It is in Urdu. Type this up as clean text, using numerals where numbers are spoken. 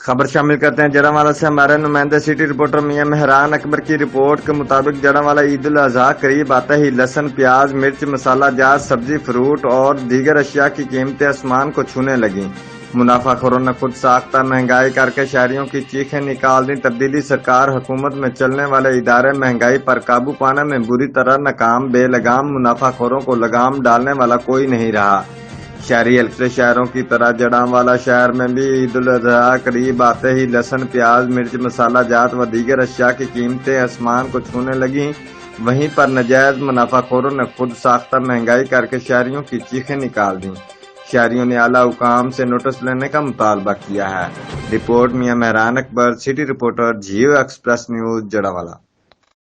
خبر شامل کرتے ہیں جڑاوالا سے ہمارے نمائندے سٹی رپورٹر میاں مہران اکبر کی رپورٹ کے مطابق جڑاوالا عید الاضحیٰ قریب آتے ہی لہسن، پیاز، مرچ، مسالہ جات، سبزی، فروٹ اور دیگر اشیاء کی قیمتیں آسمان کو چھونے لگیں۔ منافع خوروں نے خود ساختہ مہنگائی کر کے شہریوں کی چیخیں نکال دیں۔ تبدیلی سرکار حکومت میں چلنے والے ادارے مہنگائی پر قابو پانے میں بری طرح ناکام۔ بے لگام منافع خوروں کو لگام ڈالنے والا کوئی نہیں رہا۔ شہری حلقے شہروں کی طرح جڑاوالا شہر میں بھی عید الاضحیٰ قریب آتے ہی لہسن، پیاز، مرچ، مسالہ جات و دیگر اشیاء کی قیمتیں آسمان کو چھونے لگیں۔ وہیں پر ناجائز منافع خوروں نے خود ساختہ مہنگائی کر کے شہریوں کی چیخیں نکال دیں۔ شہریوں نے اعلیٰ حکام سے نوٹس لینے کا مطالبہ کیا ہے۔ Report Mian Mehran Akbar, city reporter, Geo express news, جڑاوالا۔